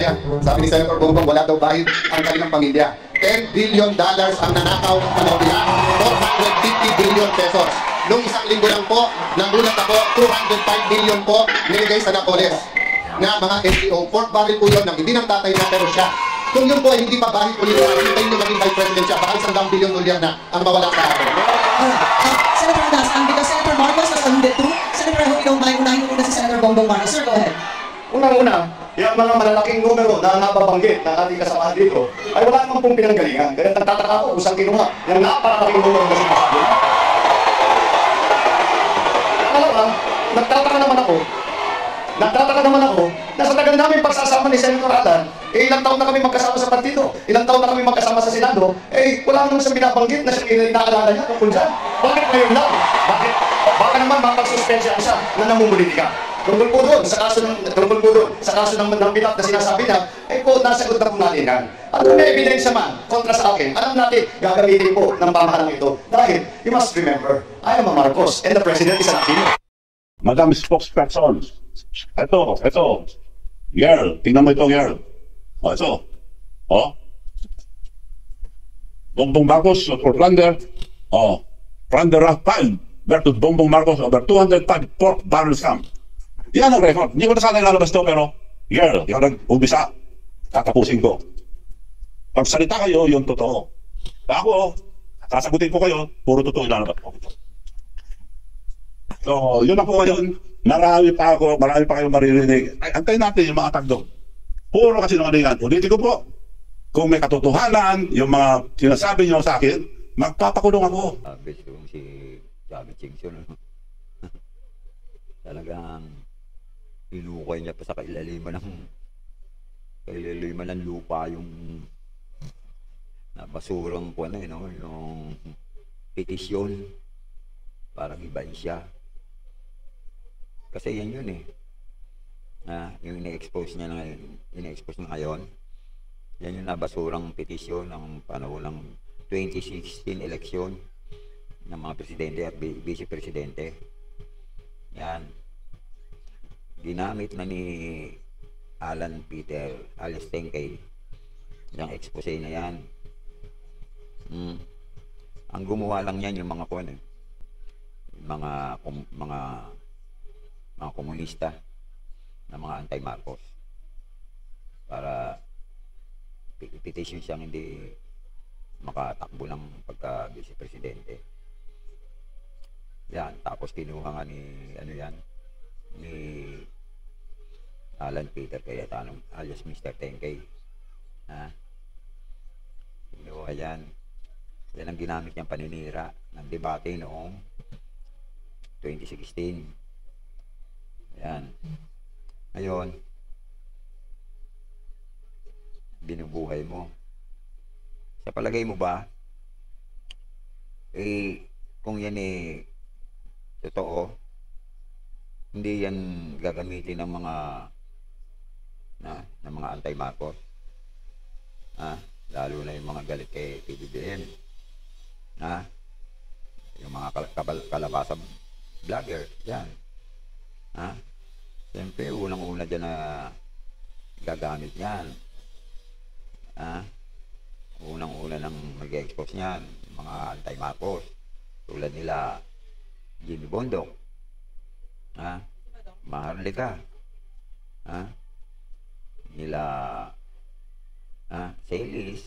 yan. Sabi ni Senator Bongbong, wala daw bahid ang kanilang pamilya. $10 billion ang nanakaw ng panahon nila, 450 billion pesos. Nung isang linggo lang po, nagulat ako, 205 billion po niligay sa Napoles na mga NGO. Pork barrel po yun, hindi ng tatay na pero siya. Kung yun po ay hindi pa bahid ulit, hintayin nyo maging vice president siya, baka 100 billion dolyar na ang mawala sa atin. Senator Dastan, because Senator Marcos was on the two. Senator, I hope you don't mind, unahin ko muna si Senator Bongbong Marcos. Sir, go ahead. Unang-una, yung mga malalaking numero na nababanggit na ating kasamahan dito ay wala naman pong pinanggalingan. Kaya nagtataka ako kung saan kinuha yung napakalaking numero na sinasabi. Pangalawa, nagtataka naman ako na sa tagal namin pagsasama ni Senator Alan, ilang taon na kami magkasama sa partido, ilang taon na kami magkasama sa Senado, wala naman siyang binabanggit na siya inaalala niya tungkol dyan. Bakit ngayon lang? Bakit? Baka naman mapagsuspensya siya na namumulitika. Tungkol po doon sa kaso ng Pilat na sinasabi niya, nasagot na po natin yan. At kung may ebidensya man kontra sa akin, alam natin gagamitin po ng pamahalang ito. Dahil, you must remember, I am a Marcos and the President is an Aquino. Madam Spokesperson, ito, girl, tingnan mo ito, girl. Ito, Bongbong Marcos for plunder, plunder of 5 versus Bongbong Marcos over 205 pork barrel scam. Yan ang record. Hindi ko na sana ilalabas ito, pero, girl, yung nag-umpisa, tatapusin ko. Pagsalita kayo, yung totoo. Ako, sasagutin ko kayo, puro totoo ilalabas ko. So, yun na po ngayon. Marami pa kayong maririnig. Antayin natin yung mga tagdong. Puro kasi nungalingan. Ulitin ko po, kung may katotohanan, yung mga sinasabi niyo sa akin, magpapakulong ako. Gusto kong si Chubby Chingson, talagang hinukay niya pa sa kailaliman ng lupa yung nabasurang po yung petisyon para ibahin siya. Kasi yan yun yung ina-expose niya ngayon, yan yung nabasurang petisyon ng panahon ng 2016 eleksyon ng mga presidente at vice-presidente. Yan. Ginamit na ni Alan Peter alias Tengkay yung expose na yan. Ang gumawa lang yan yung mga mga komunista na mga anti-Marcos para petition siyang hindi makatakbo ng pagka-vice-presidente. Yan, tapos kinuha nga ni Alan Peter Cayetano alias Mr. Tengkay. Kinuha yan. Yan ang ginamit niyang paninira ng debate noong 2016. Yan. Ngayon, binubuhay mo. Sa palagay mo ba, kung yan totoo, hindi yan gagamitin ng mga anti-Marcos. Lalo na yung mga galit kay PBBM. Yung mga kalabasa vlogger, yan. Siyempre, unang-una dyan na gagamit niyan. Unang-una nang mag-expose niyan, mga anti-Marcos. Tulad nila, Jimmy Bondok. Maharlika. Nila, Celis.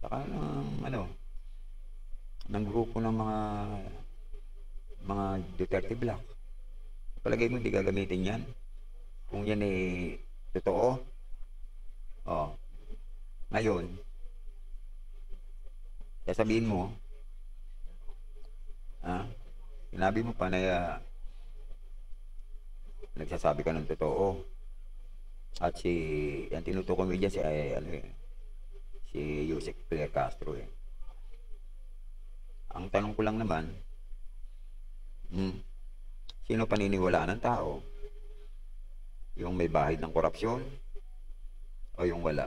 Saka ng grupo ng mga Duterte Black. Palagay mo hindi gagamitin yan? Kung yan totoo, ngayon, sasabihin mo, sinabi mo pa na nagsasabi ka ng totoo. At ang tinutukoy mo dyan si Yusek Pilar Castro. Ang tanong ko lang naman, sino paniniwalaan ng tao? Yung may bahid ng korupsyon o yung wala?